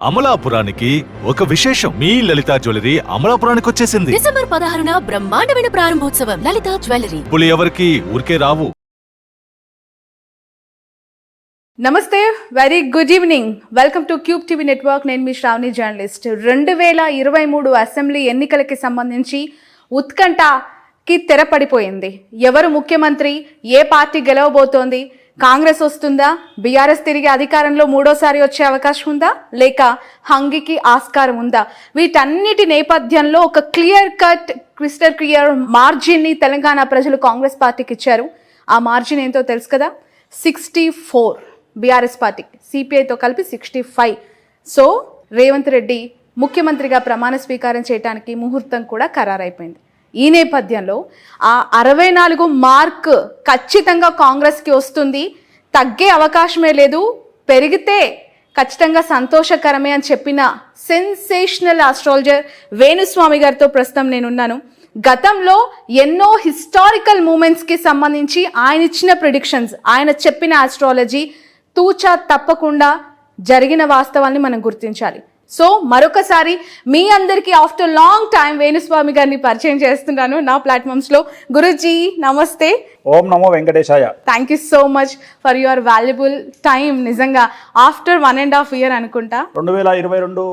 అమలాపురానికి ఒక విశేషం. మీ లలిత జ్యువెలరీ అమలాపురానికి వచ్చేసింది. డిసెంబర్ 16న బ్రహ్మాండమైన ప్రారంభోత్సవం. లలిత జ్యువెలరీ. ఇప్పుడు ఎవరికి ఊరికే రావు. నమస్తే, very good evening. Welcome to cube TV network. నేను మీ శ్రావణి జర్నలిస్ట్. 2023 అసెంబ్లీ ఎన్నికలకి సంబంధించి ఉత్కంఠకి తెరపడిపోయింది. ఎవరు ముఖ్యమంత్రి, ఏ పార్టీ గెలవబోతోంది, కాంగ్రెస్ వస్తుందా, బీఆర్ఎస్ తిరిగి అధికారంలో మూడోసారి వచ్చే అవకాశం ఉందా, లేక హంగికి ఆస్కారం ఉందా? వీటన్నిటి నేపథ్యంలో ఒక క్లియర్ కట్ క్రిస్టల్ క్లియర్ మార్జిన్ని తెలంగాణ ప్రజలు కాంగ్రెస్ పార్టీకి ఇచ్చారు. ఆ మార్జిన్ ఏంటో తెలుసు కదా, 64. బీఆర్ఎస్ పార్టీకి, సిపిఐతో కలిపి 65. సో రేవంత్ రెడ్డి ముఖ్యమంత్రిగా ప్రమాణ స్వీకారం చేయడానికి ముహూర్తం కూడా ఖరారైపోయింది. ఈ నేపథ్యంలో ఆ 64 మార్క్ ఖచ్చితంగా కాంగ్రెస్కి వస్తుంది, తగ్గే అవకాశమే లేదు, పెరిగితే ఖచ్చితంగా సంతోషకరమే అని చెప్పిన సెన్సేషనల్ ఆస్ట్రాలజర్ వేణుస్వామి గారితో ప్రస్తుతం నేనున్నాను. గతంలో ఎన్నో హిస్టారికల్ మూమెంట్స్కి సంబంధించి ఆయన ఇచ్చిన ప్రిడిక్షన్స్, ఆయన చెప్పిన ఆస్ట్రాలజీ తూచా తప్పకుండా జరిగిన వాస్తవాన్ని మనం గుర్తించాలి. సో మరొకసారి మీ అందరికీ ఆఫ్టర్ లాంగ్ టైం వేణుస్వామి గారిని పరిచయం చేస్తున్నాను నా ప్లాట్ఫామ్స్లో. గురుజీ నమస్తే. ఓం నమో వెంకటేశాయ. Thank you so much for your valuable time. నిజంగా ఆఫ్టర్ 1.5 year అనుకుంటా, 2022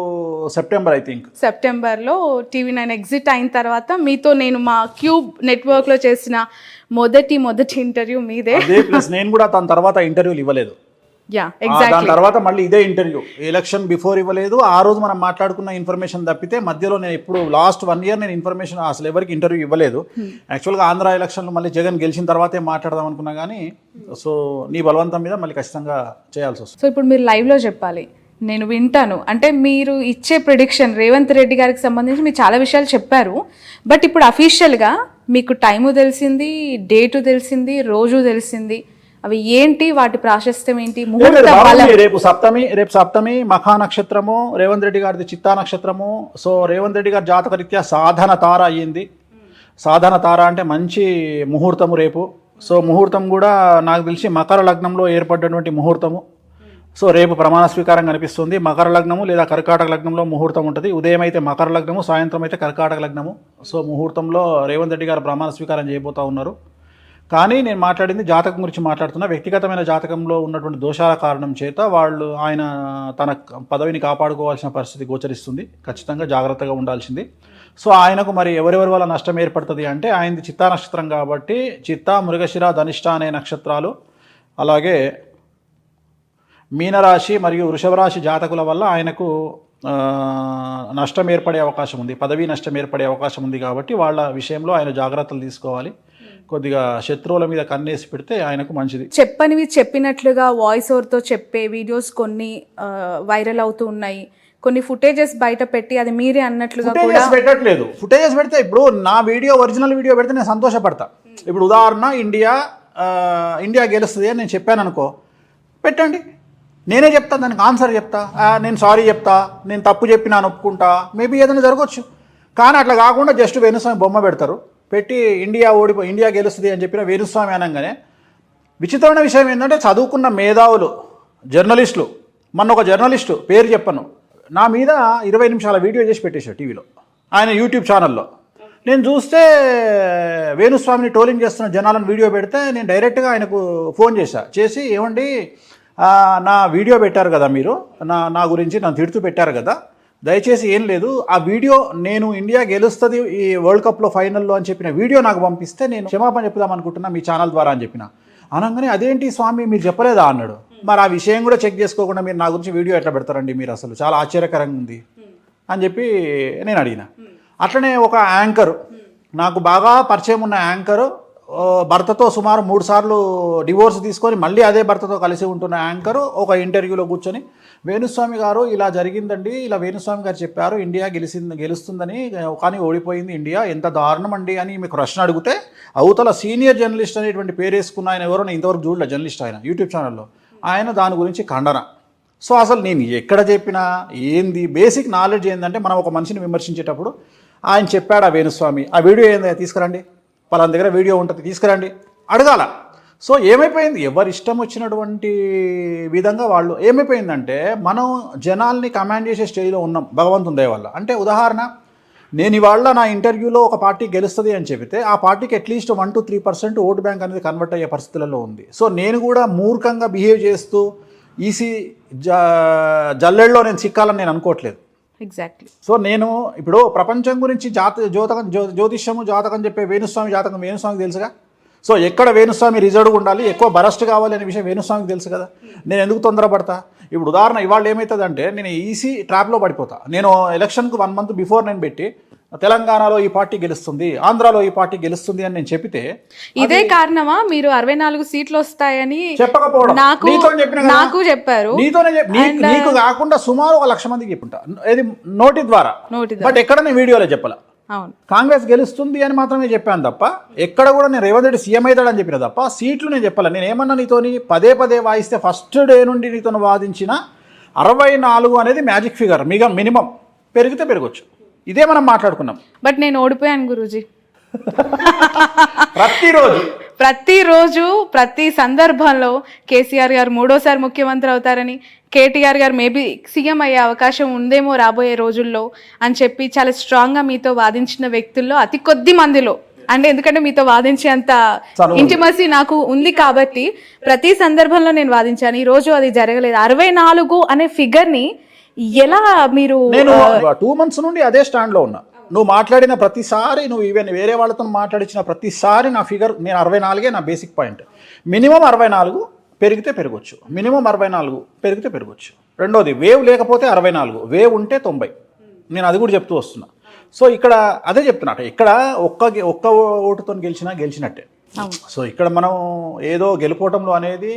సెప్టెంబర్, ఐ థింక్ సెప్టెంబర్లో టీవీ9 ఎగ్జిట్ అయిన తర్వాత మీతో నేను మా క్యూబ్ నెట్వర్క్లో చేసిన మొదటి ఇంటర్వ్యూ మీదే. అదే ప్లస్ నేను కూడా తన తర్వాత ఇంటర్వ్యూలు ఇవ్వలేదు. యా దాని ఎగ్జాక్ట్లీ. తర్వాత మళ్ళీ ఇదే ఇంటర్వ్యూ ఎలక్షన్ బిఫోర్ ఇవ్వలేదు. ఆ రోజు మనం మాట్లాడుకున్న ఇన్ఫర్మేషన్ తప్పితే మధ్యలో నేను ఎప్పుడు లాస్ట్ 1 year నేను ఇన్ఫర్మేషన్ అసలు ఎవరికి ఇంటర్వ్యూ ఇవ్వలేదు. యాక్చువల్గా ఆంధ్ర ఎలక్షన్లు మళ్ళీ జగన్ గెలిచిన తర్వాతే మాట్లాడదాం అనుకున్నా కానీ సో నీ బలవంతం మీద మళ్ళీ ఖచ్చితంగా చేయాల్సి వస్తుంది. సో ఇప్పుడు మీరు లైవ్లో చెప్పాలి, నేను వింటాను. అంటే మీరు ఇచ్చే ప్రిడిక్షన్ రేవంత్ రెడ్డి గారికి సంబంధించి మీరు చాలా విషయాలు చెప్పారు. బట్ ఇప్పుడు అఫీషియల్గా మీకు టైము తెలిసింది, డేటు తెలిసింది, రోజు తెలిసింది. అవి ఏంటి, వాటి ప్రాశస్త్యం ఏంటి? రేపు సప్తమి మఖా నక్షత్రము, రేవంత్ రెడ్డి గారిది చిత్తా నక్షత్రము. సో రేవంత్ రెడ్డి గారి జాతక రీత్యా సాధన తార అయ్యింది. సాధన తార అంటే మంచి ముహూర్తము రేపు. సో ముహూర్తం కూడా నాకు తెలిసి మకర లగ్నంలో ఏర్పడినటువంటి ముహూర్తము. సో రేపు ప్రమాణ స్వీకారం కనిపిస్తుంది. మకర లగ్నము లేదా కర్కాటక లగ్నంలో ముహూర్తం ఉంటుంది. ఉదయం అయితే మకర లగ్నము, సాయంత్రం అయితే కర్కాటక లగ్నము. సో ముహూర్తంలో రేవంత్ రెడ్డి గారు ప్రమాణ స్వీకారం చేయబోతూ ఉన్నారు. కానీ నేను మాట్లాడింది జాతకం గురించి మాట్లాడుతున్నా. వ్యక్తిగతమైన జాతకంలో ఉన్నటువంటి దోషాల కారణం చేత ఆయన తన పదవిని కాపాడుకోవాల్సిన పరిస్థితి గోచరిస్తుంది. ఖచ్చితంగా జాగ్రత్తగా ఉండాల్సింది. సో ఆయనకు మరి ఎవరెవరి వల్ల నష్టం ఏర్పడుతుంది అంటే, ఆయనది చిత్తా నక్షత్రం కాబట్టి చిత్తా, మృగశిర, ధనిష్ట అనే నక్షత్రాలు, అలాగే మీనరాశి మరియు వృషభ రాశి జాతకుల వల్ల ఆయనకు నష్టం ఏర్పడే అవకాశం ఉంది, పదవీ నష్టం ఏర్పడే అవకాశం ఉంది. కాబట్టి వాళ్ళ విషయంలో ఆయన జాగ్రత్తలు తీసుకోవాలి. కొద్దిగా శత్రువుల మీద కన్నేసి పెడితే ఆయనకు మంచిది. చెప్పనివి చెప్పినట్లుగా వాయిస్ ఓవర్తో చెప్పే వీడియోస్ కొన్ని వైరల్ అవుతూ ఉన్నాయి. కొన్ని ఫుటేజెస్ బయట పెట్టి అది మీరే అన్నట్లుగా కూడా పెట్టట్లేదు. ఫుటేజెస్ పెడితే ఇప్పుడు నా వీడియో ఒరిజినల్ వీడియో పెడితే నేను సంతోషపడతా. ఇప్పుడు ఉదాహరణ ఇండియా గెలుస్తుంది అని నేను చెప్పాను అనుకో, పెట్టండి, నేనే చెప్తా, దానికి ఆన్సర్ చెప్తా, నేను సారీ చెప్తా, నేను తప్పు చెప్పినా ఒప్పుకుంటా, మేబీ ఏదైనా జరగవచ్చు. కానీ అట్లా కాకుండా జస్ట్ వేణుస్వామి బొమ్మ పెడతారు, పెట్టి ఇండియా గెలుస్తుంది అని చెప్పిన వేణుస్వామి అనగానే. విచిత్రమైన విషయం ఏంటంటే, చదువుకున్న మేధావులు జర్నలిస్టులు, మొన్న ఒక జర్నలిస్టు పేరు చెప్పను, నా మీద 20 నిమిషాల వీడియో చేసి పెట్టేశాడు టీవీలో, ఆయన యూట్యూబ్ ఛానల్లో. నేను చూస్తే వేణుస్వామిని ట్రోలింగ్ చేస్తున్న జనాలను వీడియో పెడితే నేను డైరెక్ట్గా ఆయనకు ఫోన్ చేసి, ఏమండి నా వీడియో పెట్టారు కదా మీరు, నా గురించి నన్ను తిడుతూ పెట్టారు కదా, దయచేసి ఏం లేదు, ఆ వీడియో నేను ఇండియా గెలుస్తుంది ఈ వరల్డ్ కప్లో ఫైనల్లో అని చెప్పిన వీడియో నాకు పంపిస్తే నేను క్షమాపణ చెప్దాం అనుకుంటున్నా మీ ఛానల్ ద్వారా అని చెప్పిన. అనగానే అదేంటి స్వామి మీరు చెప్పలేదా అన్నాడు. మరి ఆ విషయం కూడా చెక్ చేసుకోకుండా మీరు నా గురించి వీడియో ఎట్లా పెడతారండి మీరు, అసలు చాలా ఆశ్చర్యకరంగా ఉంది అని చెప్పి నేను అడిగిన. అట్లనే ఒక యాంకరు, నాకు బాగా పరిచయం ఉన్న యాంకరు, భర్తతో సుమారు 3 సార్లు డివోర్స్ తీసుకొని మళ్ళీ అదే భర్తతో కలిసి ఉంటున్న యాంకరు ఒక ఇంటర్వ్యూలో కూర్చొని, వేణుస్వామి గారు ఇలా జరిగిందండి, ఇలా వేణుస్వామి గారు చెప్పారు ఇండియా గెలుస్తుందని, కానీ ఓడిపోయింది ఇండియా, ఎంత దారుణం అండి అని మీకు ప్రశ్న అడిగితే, అవతల సీనియర్ జర్నలిస్ట్ అనేటువంటి పేరు వేసుకున్న ఆయన ఎవరో నేను ఇంతవరకు చూడలే, జర్నలిస్ట్ ఆయన యూట్యూబ్ ఛానల్లో, ఆయన దాని గురించి ఖండన. సో అసలు నేను ఎక్కడ చెప్పినా ఏంది బేసిక్ నాలెడ్జ్ ఏంటంటే, మనం ఒక మనిషిని విమర్శించేటప్పుడు ఆయన చెప్పాడు ఆ వేణుస్వామి, ఆ వీడియో ఏంది తీసుకురండి, పలానా దగ్గర వీడియో ఉంటుంది తీసుకురండి అడగాల. సో ఏమైపోయింది, ఎవరి ఇష్టం వచ్చినటువంటి విధంగా వాళ్ళు ఏమైపోయిందంటే మనం జనాల్ని కమాండ్ చేసే స్టేజ్లో ఉన్నాం భగవంతుని దయ వల్ల. అంటే ఉదాహరణ, నేను ఇవాళ నా ఇంటర్వ్యూలో ఒక పార్టీ గెలుస్తుంది అని చెబితే ఆ పార్టీకి అట్లీస్ట్ 1 to 3% ఓటు బ్యాంక్ అనేది కన్వర్ట్ అయ్యే పరిస్థితులలో ఉంది. సో నేను కూడా మూర్ఖంగా బిహేవ్ చేస్తూ ఈసీ జల్లెళ్ళలో నేను చిక్కాలని నేను అనుకోవట్లేదు. ఎగ్జాక్ట్లీ. సో నేను ఇప్పుడు ప్రపంచం గురించి జ్యోతిష్యము జాతకం చెప్పే వేణుస్వామి జాతకం వేణుస్వామికి తెలుసుగా. సో ఎక్కడ వేణుస్వామి రిజర్వ్గా ఉండాలి, ఎక్కువ బరస్ట్ కావాలి అనే విషయం వేణుస్వామికి తెలుసు కదా. నేను ఎందుకు తొందరపడతా? ఇప్పుడు ఉదాహరణ ఇవాళ ఏమవుతుందంటే నేను ఈసీ ట్రాప్లో పడిపోతా. నేను ఎలక్షన్కు 1 month బిఫోర్ నేను పెట్టి తెలంగాణలో ఈ పార్టీ గెలుస్తుంది, ఆంధ్రాలో ఈ పార్టీ గెలుస్తుంది అని నేను చెప్తే ఇదే కారణమా మీరు 64 సీట్లు వస్తాయని చెప్పకపోవడం? నాకు చెప్పారు. నీకు కాకుండా సుమారు 1,00,000 మందికి చెప్పుంటా, ఇది నోటి ద్వారా. బట్ ఎక్కడ నేను వీడియోలో చెప్పాల. కాంగ్రెస్ గెలుస్తుంది అని మాత్రమే చెప్పాను తప్ప ఎక్కడ కూడా నేను రేవంత్ రెడ్డి సీఎం అవుతాడని చెప్పిన తప్ప సీట్లు నేను చెప్పాల. నేను ఏమన్నా నీతోని పదే వాయిస్తే ఫస్ట్ డే నుండి నీతో వాదించిన 64 అనేది మ్యాజిక్ ఫిగర్, మినిమం పెరిగితే పెరగచ్చు. ఇదే మనం మాట్లాడుకున్నాం. బట్ నేను ఓడిపోయాను గురూజీ. ప్రతిరోజు ప్రతి సందర్భంలో కేసీఆర్ గారు 3వసారి ముఖ్యమంత్రి అవుతారని, కేటీఆర్ గారు మేబీ సీఎం అయ్యే అవకాశం ఉందేమో రాబోయే రోజుల్లో అని చెప్పి చాలా స్ట్రాంగ్గా మీతో వాదించిన వ్యక్తుల్లో అతి కొద్ది మందిలో, అంటే ఎందుకంటే మీతో వాదించేంత ఇంటిమసీ నాకు ఉంది కాబట్టి ప్రతి సందర్భంలో నేను వాదించాను. ఈ రోజు అది జరగలేదు. 64 అనే ఫిగర్ని ఎలా మీరు? నేను 2 months నుండి అదే స్టాండ్లో ఉన్నా. నువ్వు మాట్లాడిన ప్రతిసారి, నువ్వు ఈవెన్ వేరే వాళ్ళతో మాట్లాడించిన ప్రతిసారి నా ఫిగర్ నేను 64 నా బేసిక్ పాయింట్. మినిమం 64 పెరిగితే పెరగచ్చు, మినిమం 64 పెరిగితే పెరగచ్చు. రెండోది వేవ్ లేకపోతే 64, వేవ్ ఉంటే 90. నేను అది కూడా చెప్తూ వస్తున్నా. సో ఇక్కడ అదే చెప్తున్నా, ఇక్కడ ఒక్క ఓటుతో గెలిచినట్టే. సో ఇక్కడ మనం ఏదో గెలుపోవటంలో అనేది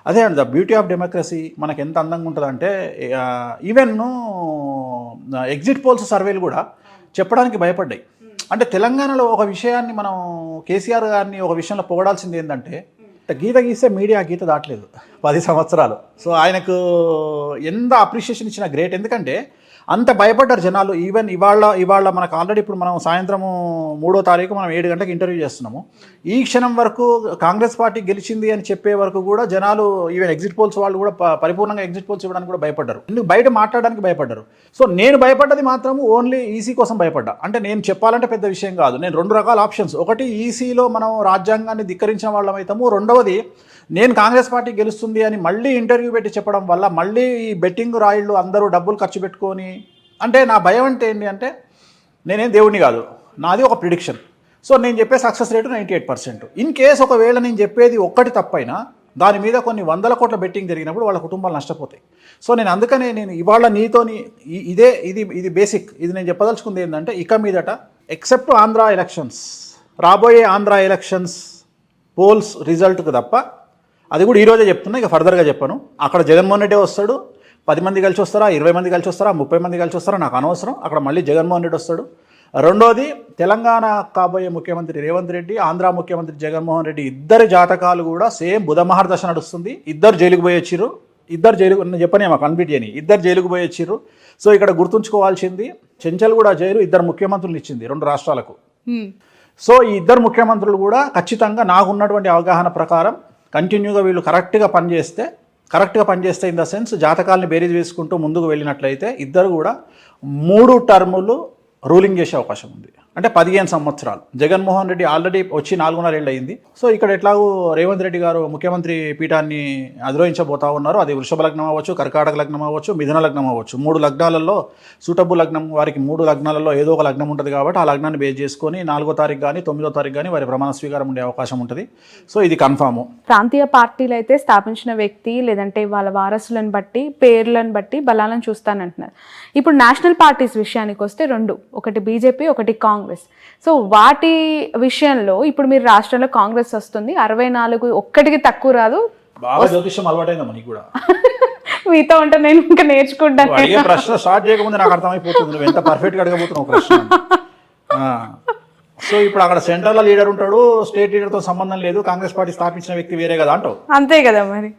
అదే అండి ద బ్యూటీ ఆఫ్ డెమోక్రసీ. మనకు ఎంత అందంగా ఉంటుందంటే ఈవెన్ ఎగ్జిట్ పోల్స్ సర్వేలు కూడా చెప్పడానికి భయపడ్డాయి. అంటే తెలంగాణలో ఒక విషయాన్ని మనం కేసీఆర్ గారిని ఒక విషయంలో పొగడాల్సింది ఏంటంటే గీత గీస్తే మీడియా గీత దాటలేదు 10 సంవత్సరాలు. సో ఆయనకు ఎంత అప్రిషియేషన్ ఇచ్చినా గ్రేట్. ఎందుకంటే అంత భయపడ్డారు జనాలు. ఈవెన్ ఇవాళ మనకు ఆల్రెడీ ఇప్పుడు మనం సాయంత్రము 3వ తారీఖు మనం 7 గంటలకు ఇంటర్వ్యూ చేస్తున్నాము. ఈ క్షణం వరకు కాంగ్రెస్ పార్టీ గెలిచింది అని చెప్పే వరకు కూడా జనాలు ఈవెన్ ఎగ్జిట్ పోల్స్ వాళ్ళు కూడా పరిపూర్ణంగా ఎగ్జిట్ పోల్స్ ఇవ్వడానికి కూడా భయపడ్డారు. ఎందుకు బయట మాట్లాడడానికి భయపడ్డారు. సో నేను భయపడ్డది మాత్రం ఓన్లీ ఈసీ కోసం భయపడ్డా. అంటే నేను చెప్పాలంటే పెద్ద విషయం కాదు. నేను 2 రకాల ఆప్షన్స్, ఒకటి ఈసీలో మనం రాజ్యాంగాన్ని ధిక్కరించిన వాళ్ళం అవుతాము, రెండవది నేను కాంగ్రెస్ పార్టీ గెలుస్తుంది అని మళ్ళీ ఇంటర్వ్యూ పెట్టి చెప్పడం వల్ల మళ్ళీ ఈ బెట్టింగ్ రాయిళ్ళు అందరూ డబ్బులు ఖర్చు పెట్టుకొని, అంటే నా భయం అంటే ఏంటి అంటే నేనేం దేవుడిని కాదు, నాది ఒక ప్రిడిక్షన్. సో నేను చెప్పే సక్సెస్ రేటు 98%. ఇన్ కేస్ ఒకవేళ నేను చెప్పేది ఒక్కటి తప్పైనా దాని మీద కొన్ని 100 కోట్ల బెట్టింగ్ జరిగినప్పుడు వాళ్ళ కుటుంబాలు నష్టపోతాయి. సో నేను అందుకనే నేను ఇవాళ నీతోని ఇది బేసిక్, ఇది నేను చెప్పదలుచుకుంది ఏంటంటే ఇక మీదట ఎక్సెప్ట్ ఆంధ్ర ఎలక్షన్స్, రాబోయే ఆంధ్ర ఎలక్షన్స్ పోల్స్ రిజల్ట్కి తప్ప, అది కూడా ఈరోజే చెప్తున్నా, ఇక ఫర్దర్గా చెప్పను. అక్కడ జగన్మోహన్ రెడ్డి వస్తాడు, 10 మంది కలిసి వస్తారా, 20 మంది కలిసి వస్తారా, 30 మంది కలిసి వస్తారా నాకు అనవసరం. అక్కడ మళ్ళీ జగన్మోహన్ రెడ్డి వస్తాడు. రెండోది తెలంగాణ కాబోయే ముఖ్యమంత్రి రేవంత్ రెడ్డి, ఆంధ్ర ముఖ్యమంత్రి జగన్మోహన్ రెడ్డి, ఇద్దరి జాతకాలు కూడా సేమ్ బుధ మహర్దశ నడుస్తుంది. ఇద్దరు జైలుకు పోయి వచ్చిర్రు. నేను చెప్పనే మాకు కంప్లీట్ చేయని, ఇద్దరు జైలుకు పోయి వచ్చిర్రు. సో ఇక్కడ గుర్తుంచుకోవాల్సింది చెంచల్ కూడా జైలు 2 ముఖ్యమంత్రులు ఇచ్చింది 2 రాష్ట్రాలకు. సో ఈ 2 ముఖ్యమంత్రులు కూడా ఖచ్చితంగా నాకున్నటువంటి అవగాహన ప్రకారం కంటిన్యూగా వీళ్ళు కరెక్ట్గా పనిచేస్తే ఇన్ ద సెన్స్ జాతకాలని బేరీజ్ వేసుకుంటూ ముందుకు వెళ్ళినట్లయితే ఇద్దరు కూడా 3 టర్ములు రూలింగ్ చేసే అవకాశం ఉంది. అంటే 15 సంవత్సరాలు. జగన్మోహన్ రెడ్డి ఆల్రెడీ వచ్చి 4.5 ఏళ్ళు అయింది. సో ఇక్కడ ఎట్లాగూ రేవంత్ రెడ్డి గారు ముఖ్యమంత్రి పీఠాన్ని అధిరోహించబోతా ఉన్నారు. అది వృషభ లగ్నం అవ్వచ్చు, కర్కాటక లగ్నం అవ్వచ్చు, మిథున లగ్నం అవ్వచ్చు. 3 లగ్నాలలో సూటబుల్ లగ్నం వారికి 3 లగ్నాలలో ఏదో ఒక లగ్నం ఉంటుంది కాబట్టి ఆ లగ్నాన్ని బేస్ చేసుకొని 4వ తారీఖు కానీ 9వ తారీఖు కానీ వారి ప్రమాణ స్వీకారం ఉండే అవకాశం ఉంటుంది. సో ఇది కన్ఫాము. ప్రాంతీయ పార్టీలు అయితే స్థాపించిన వ్యక్తి లేదంటే వాళ్ళ వారసులను బట్టి పేర్లను బట్టి బలాలను చూస్తానంటున్నారు. ఇప్పుడు నేషనల్ పార్టీస్ విషయానికి వస్తే 2, ఒకటి బీజేపీ, ఒకటి కాంగ్రెస్. సో వాటి విషయంలో ఇప్పుడు మీరు రాష్ట్రంలో కాంగ్రెస్ వస్తుంది, 64 ఒక్కటికి తక్కువ రాదు. బాగా జ్యోతిషం అలవాటైందా మనకి కూడా? మీతో ఉంటే నేను ఇంకా నేర్చుకుంటాను. అడిగే ప్రశ్న స్టార్ట్ చేయకముందే నాకు అర్థమైపోతుంది నువ్వు ఎంత పర్ఫెక్ట్గా అడగబోతున్నావు ప్రశ్న. సో ఇప్పుడు అక్కడ సెంట్రల్ లీడర్ ఉంటాడు, స్టేట్ లీడర్తో సంబంధం లేదు, కాంగ్రెస్ పార్టీ స్థాపించిన వ్యక్తి వేరే కదా అంటావు. అంతే కదా మరి.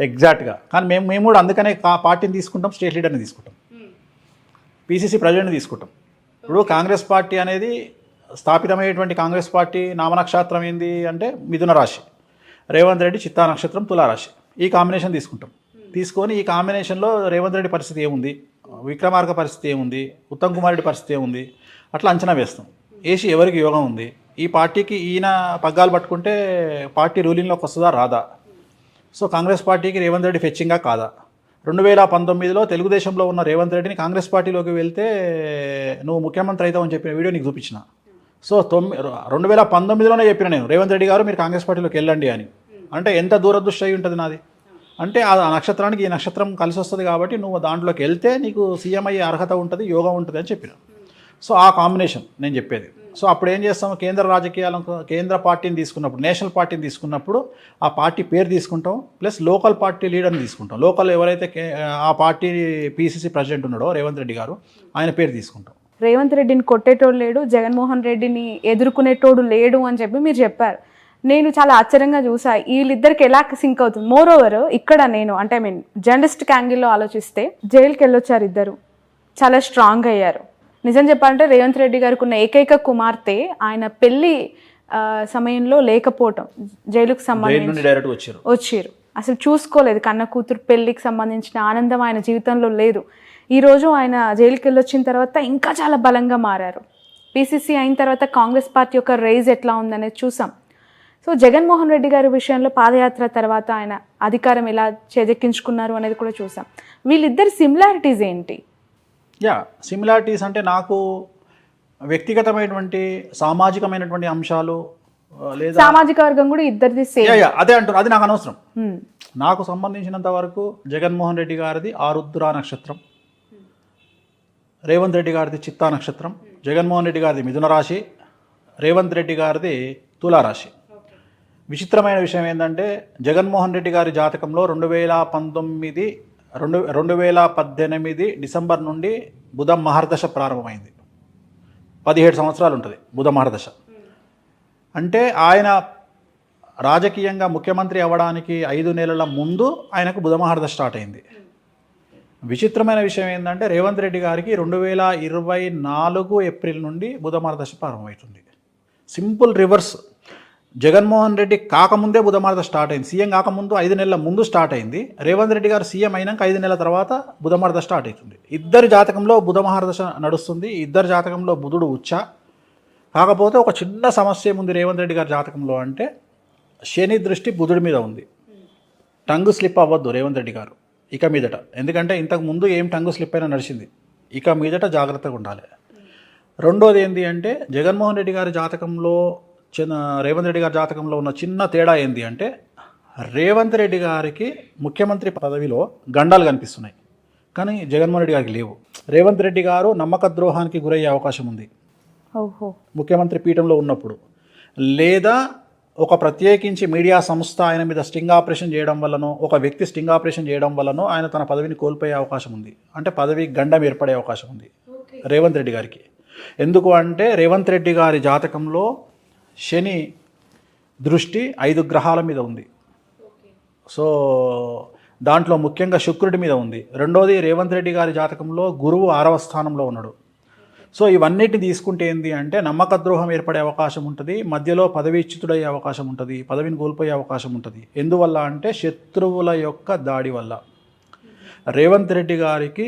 ఎగ్జాక్ట్గా. కానీ మేము కూడా అందుకనే పార్టీని తీసుకుంటాం, స్టేట్ లీడర్ని తీసుకుంటాం, పీసీసీ ప్రెసిడెంట్ని తీసుకుంటాం. ఇప్పుడు కాంగ్రెస్ పార్టీ అనేది స్థాపితమయ్యేటువంటి కాంగ్రెస్ పార్టీ నామనక్షత్రం ఏంది అంటే మిథున రాశి. రేవంత్ రెడ్డి చిత్తా నక్షత్రం తులారాశి, ఈ కాంబినేషన్ తీసుకుంటాం. తీసుకొని ఈ కాంబినేషన్లో రేవంత్ రెడ్డి పరిస్థితి ఏముంది, విక్రమార్క పరిస్థితి ఏముంది, ఉత్తమ్ కుమార్ రెడ్డి పరిస్థితి ఏముంది, అట్లా అంచనా వేస్తాం. వేసి ఎవరికి యోగం ఉంది, ఈ పార్టీకి ఈయన పగ్గాలు పట్టుకుంటే పార్టీ రూలింగ్లోకి వస్తుందా రాదా, సో కాంగ్రెస్ పార్టీకి రేవంత్ రెడ్డి ఫెచ్చింగా కాదా. 2019లో తెలుగుదేశంలో ఉన్న రేవంత్ రెడ్డిని కాంగ్రెస్ పార్టీలోకి వెళ్తే నువ్వు ముఖ్యమంత్రి అవుతావని చెప్పిన వీడియో నీకు చూపించిన. సో 2019లోనే చెప్పిన నేను, రేవంత్ రెడ్డి గారు మీరు కాంగ్రెస్ పార్టీలోకి వెళ్ళండి అని. అంటే ఎంత దూరదృష్టి అయి ఉంటుంది నాది. అంటే ఆ నక్షత్రానికి ఈ నక్షత్రం కలిసి వస్తుంది కాబట్టి నువ్వు దాంట్లోకి వెళ్తే నీకు సీఎం అయ్యే అర్హత ఉంటుంది, యోగం ఉంటుంది అని చెప్పిన. సో ఆ కాంబినేషన్ నేను చెప్పేది. సో అప్పుడు ఏం చేస్తాం, కేంద్ర పార్టీని తీసుకున్నప్పుడు, నేషనల్ పార్టీని తీసుకున్నప్పుడు ఆ పార్టీ పేరు తీసుకుంటాం, ప్లస్ లోకల్ పార్టీ లీడర్ని తీసుకుంటాం. లోకల్ ఎవరైతే ఆ పార్టీ పీసీసీ ప్రెసిడెంట్ ఉన్నాడో రేవంత్ రెడ్డి గారు, ఆయన పేరు తీసుకుంటాం. రేవంత్ రెడ్డిని కొట్టేటోడు లేడు, జగన్మోహన్ రెడ్డిని ఎదుర్కొనేటోడు లేడు అని చెప్పి మీరు చెప్పారు. నేను చాలా ఆశ్చర్యంగా చూసా వీళ్ళిద్దరికి ఎలా సింక్ అవుతుంది. మోర్ ఓవర్ ఇక్కడ నేను అంటే జర్నలిస్టిక్ యాంగిల్లో ఆలోచిస్తే జైలుకి వెళ్ళొచ్చారు ఇద్దరు, చాలా స్ట్రాంగ్ అయ్యారు. నిజం చెప్పాలంటే రేవంత్ రెడ్డి గారికి ఉన్న ఏకైక కుమార్తె ఆయన పెళ్లి సమయంలో లేకపోవటం, జైలుకు సంబంధించి వచ్చారు, అసలు చూసుకోలేదు. కన్న కూతురు పెళ్లికి సంబంధించిన ఆనందం ఆయన జీవితంలో లేదు. ఈరోజు ఆయన జైలుకి వెళ్ళొచ్చిన తర్వాత ఇంకా చాలా బలంగా మారారు. పీసీసీ అయిన తర్వాత కాంగ్రెస్ పార్టీ యొక్క రైజ్ ఎట్లా ఉందనేది చూసాం. సో జగన్మోహన్ రెడ్డి గారి విషయంలో పాదయాత్ర తర్వాత ఆయన అధికారం ఎలా చేజెక్కించుకున్నారు అనేది కూడా చూసాం. వీళ్ళిద్దరి సిమిలారిటీస్ ఏంటి? సిమిలారిటీస్ అంటే నాకు వ్యక్తిగతమైనటువంటి సామాజికమైనటువంటి అంశాలు లేదా సామాజిక వర్గం కూడా ఇద్దరిది సేమ్. అదే అంటారు, అది నాకు అనవసరం. నాకు సంబంధించినంత వరకు జగన్మోహన్ రెడ్డి గారిది ఆరుద్ర నక్షత్రం, రేవంత్ రెడ్డి గారిది చిత్తా నక్షత్రం, జగన్మోహన్ రెడ్డి గారిది మిథున రాశి, రేవంత్ రెడ్డి గారిది తులారాశి. విచిత్రమైన విషయం ఏంటంటే జగన్మోహన్ రెడ్డి గారి జాతకంలో 2018 డిసెంబర్ నుండి బుధ మహర్దశ ప్రారంభమైంది. 17 సంవత్సరాలు ఉంటుంది బుధ మహర్దశ. అంటే ఆయన రాజకీయంగా ముఖ్యమంత్రి అవ్వడానికి 5 నెలల ముందు ఆయనకు బుధ మహర్దశ స్టార్ట్ అయింది. విచిత్రమైన విషయం ఏంటంటే రేవంత్ రెడ్డి గారికి 2024 ఏప్రిల్ నుండి బుధ మహర్దశ ప్రారంభమవుతుంది. Simple reverse. జగన్మోహన్ రెడ్డి కాకముందే బుధ మహర్దశ స్టార్ట్ అయింది. సీఎం కాకముందు 5 నెలల ముందు స్టార్ట్ అయింది. రేవంత్ రెడ్డి గారు సీఎం అయినాక 5 నెలల తర్వాత బుధ మహర్దశ స్టార్ట్ అవుతుంది. ఇద్దరి జాతకంలో బుధ మహర్దశ నడుస్తుంది. ఇద్దరి జాతకంలో బుధుడు ఉచ్చ. కాకపోతే ఒక చిన్న సమస్య ఏముంది రేవంత్ రెడ్డి గారి జాతకంలో అంటే శని దృష్టి బుధుడి మీద ఉంది. టంగు స్లిప్ అవ్వద్దు రేవంత్ రెడ్డి గారు ఇక మీదట. ఎందుకంటే ఇంతకు ముందు ఏం టంగు స్లిప్ అయినా నడిచింది. ఇక మీదట జాగ్రత్తగా ఉండాలి. రెండోది ఏంటి అంటే జగన్మోహన్ రెడ్డి గారి జాతకంలో రేవంత్ రెడ్డి గారి జాతకంలో ఉన్న చిన్న తేడా ఏంటి అంటే రేవంత్ రెడ్డి గారికి ముఖ్యమంత్రి పదవిలో గండాలు కనిపిస్తున్నాయి, కానీ జగన్మోహన్ రెడ్డి గారికి లేవు. రేవంత్ రెడ్డి గారు నమ్మక ద్రోహానికి గురయ్యే అవకాశం ఉంది ముఖ్యమంత్రి పీఠంలో ఉన్నప్పుడు, లేదా ఒక ప్రత్యేకించి మీడియా సంస్థ ఆయన మీద స్టింగ్ ఆపరేషన్ చేయడం వల్లనో, ఒక వ్యక్తి స్టింగ్ ఆపరేషన్ చేయడం వల్లనో ఆయన తన పదవిని కోల్పోయే అవకాశం ఉంది. అంటే పదవి గండం ఏర్పడే అవకాశం ఉంది రేవంత్ రెడ్డి గారికి. ఎందుకు అంటే రేవంత్ రెడ్డి గారి జాతకంలో శని దృష్టి 5 గ్రహాల మీద ఉంది. సో దాంట్లో ముఖ్యంగా శుక్రుడి మీద ఉంది. రెండోది రేవంత్ రెడ్డి గారి జాతకంలో గురువు 6వ స్థానంలో ఉన్నాడు. సో ఇవన్నిటిని తీసుకుంటే ఏంటి అంటే నమ్మక ద్రోహం ఏర్పడే అవకాశం ఉంటుంది, మధ్యలో పదవీచ్యుతుడయ్యే అవకాశం ఉంటుంది, పదవిని కోల్పోయే అవకాశం ఉంటుంది. ఎందువల్ల అంటే శత్రువుల యొక్క దాడి వల్ల. రేవంత్ రెడ్డి గారికి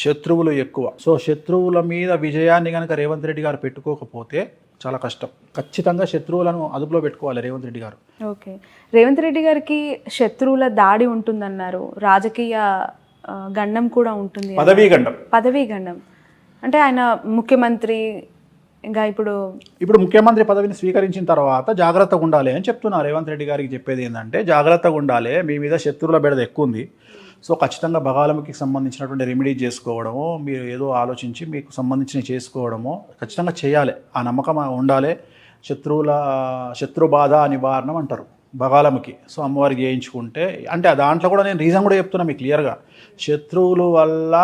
శత్రువులు ఎక్కువ. సో శత్రువుల మీద విజయాన్ని కనుక రేవంత్ రెడ్డి గారు పెట్టుకోకపోతే చాలా కష్టం. ఖచ్చితంగా శత్రువులను అదుపులో పెట్టుకోవాలి రేవంత్ రెడ్డి గారు. ఓకే, రేవంత్ రెడ్డి గారికి శత్రువుల దాడి ఉంటుందన్నారు, రాజకీయ గండం కూడా ఉంటుంది, పదవీ గండం. అంటే ఆయన ముఖ్యమంత్రి ఇంకా ఇప్పుడు ముఖ్యమంత్రి పదవిని స్వీకరించిన తర్వాత జాగ్రత్తగా ఉండాలి అని చెప్తున్నారు. రేవంత్ రెడ్డి గారికి చెప్పేది ఏంటంటే జాగ్రత్తగా ఉండాలి, మీ మీద శత్రువుల బెడద ఎక్కువ ఉంది. సో ఖచ్చితంగా బగాలముకి సంబంధించినటువంటి రెమెడీ చేసుకోవడము, మీరు ఏదో ఆలోచించి మీకు సంబంధించినవి చేసుకోవడము ఖచ్చితంగా చేయాలి. ఆ నమ్మకం ఉండాలి. శత్రు బాధ నివారణం అంటారు బగాలముకి. సో అమ్మవారికి చేయించుకుంటే అంటే దాంట్లో కూడా నేను రీజన్ కూడా చెప్తున్నా మీకు క్లియర్గా. శత్రువుల వల్ల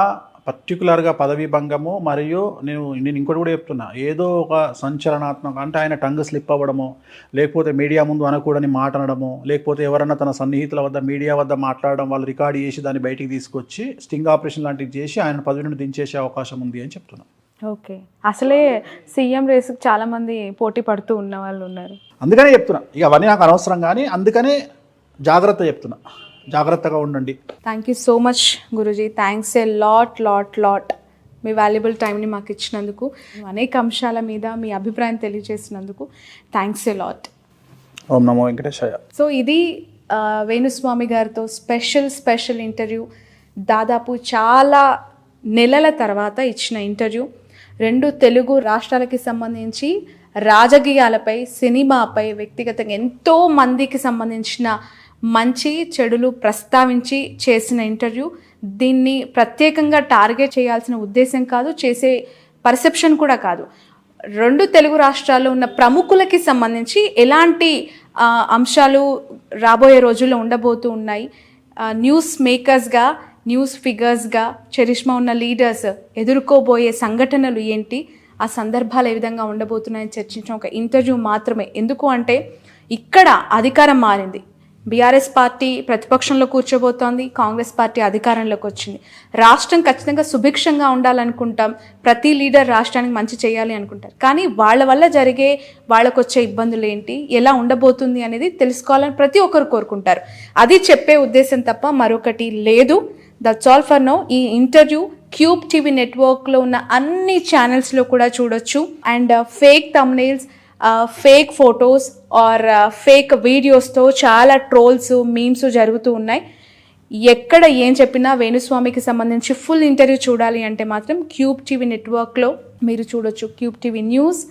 పర్టికులర్గా పదవీ భంగము, మరియు నేను ఇంకోటి కూడా చెప్తున్నా, ఏదో ఒక సంచలనాత్మక అంటే ఆయన టంగ్ స్లిప్ అవ్వడము, లేకపోతే మీడియా ముందు అనకూడని మాట అనడము, లేకపోతే ఎవరన్నా తన సన్నిహితుల వద్ద మీడియా వద్ద మాట్లాడడం, వాళ్ళు రికార్డ్ చేసి దాన్ని బయటికి తీసుకొచ్చి స్టింగ్ ఆపరేషన్ లాంటివి చేసి ఆయన పదవి నుండి దించేసే అవకాశం ఉంది అని చెప్తున్నా. ఓకే, అసలే సీఎం రేసుకు చాలామంది పోటీ పడుతూ ఉన్న వాళ్ళు ఉన్నారు. అందుకనే చెప్తున్నా, ఇక అవన్నీ నాకు అనవసరం, కానీ అందుకనే జాగ్రత్త చెప్తున్నా, జాగ్రత్తగా ఉండండి. Thank you so much Guruji, thanks a lot me valuable టైంని మాకు ఇచ్చినందుకు, అనేక అంశాల మీద మీ అభిప్రాయం తెలియజేసినందుకు thanks a lot. Om Namo Venkatesaya. So ఇది వేణుస్వామి గారితో స్పెషల్ ఇంటర్వ్యూ. దాదాపు చాలా నెలల తర్వాత ఇచ్చిన ఇంటర్వ్యూ. 2 తెలుగు రాష్ట్రాలకి సంబంధించి రాజకీయాలపై, సినిమాపై, వ్యక్తిగతంగా ఎంతో మందికి సంబంధించిన మంచి చెడులు ప్రస్తావించి చేసిన ఇంటర్వ్యూ. దీన్ని ప్రత్యేకంగా టార్గెట్ చేయాల్సిన ఉద్దేశం కాదు, చేసే పర్సెప్షన్ కూడా కాదు. 2 తెలుగు రాష్ట్రాల్లో ఉన్న ప్రముఖులకి సంబంధించి ఎలాంటి అంశాలు రాబోయే రోజుల్లో ఉండబోతూ ఉన్నాయి, న్యూస్ మేకర్స్గా, న్యూస్ ఫిగర్స్గా, చరిష్మా ఉన్న లీడర్స్ ఎదుర్కోబోయే సంఘటనలు ఏంటి, ఆ సందర్భాలు ఏ విధంగా ఉండబోతున్నాయని చర్చించిన ఒక ఇంటర్వ్యూ మాత్రమే. ఎందుకు అంటే ఇక్కడ అధికారం మారింది, బీఆర్ఎస్ పార్టీ ప్రతిపక్షంలో కూర్చోబోతోంది, కాంగ్రెస్ పార్టీ అధికారంలోకి వచ్చింది. రాష్ట్రం ఖచ్చితంగా సుభిక్షంగా ఉండాలనుకుంటాం, ప్రతి లీడర్ రాష్ట్రానికి మంచి చేయాలి అనుకుంటారు. కానీ వాళ్ళ వల్ల జరిగే, వాళ్ళకు వచ్చే ఇబ్బందులు ఏంటి, ఎలా ఉండబోతుంది అనేది తెలుసుకోవాలని ప్రతి ఒక్కరు కోరుకుంటారు. అది చెప్పే ఉద్దేశం తప్ప మరొకటి లేదు. That's all for now. ఈ ఇంటర్వ్యూ క్యూబ్ టీవీ నెట్వర్క్లో ఉన్న అన్ని ఛానల్స్లో కూడా చూడొచ్చు. And fake thumbnails, fake photos or fake వీడియోస్తో చాలా ట్రోల్స్, మీమ్స్ జరుగుతూ ఉన్నాయి. ఎక్కడ ఏం చెప్పినా వేణుస్వామికి సంబంధించి ఫుల్ ఇంటర్వ్యూ చూడాలి అంటే మాత్రం క్యూబ్ టీవీ నెట్వర్క్లో మీరు చూడొచ్చు. Cube TV news,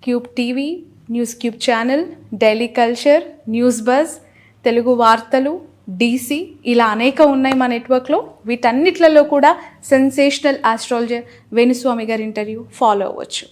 cube TV, news cube channel, daily culture, news buzz, Telugu వార్తలు, DC, ఇలా అనేక ఉన్నాయి మా నెట్వర్క్లో. వీటన్నిట్లలో కూడా సెన్సేషనల్ ఆస్ట్రాలజర్ వేణుస్వామి గారి ఇంటర్వ్యూ ఫాలో అవ్వచ్చు.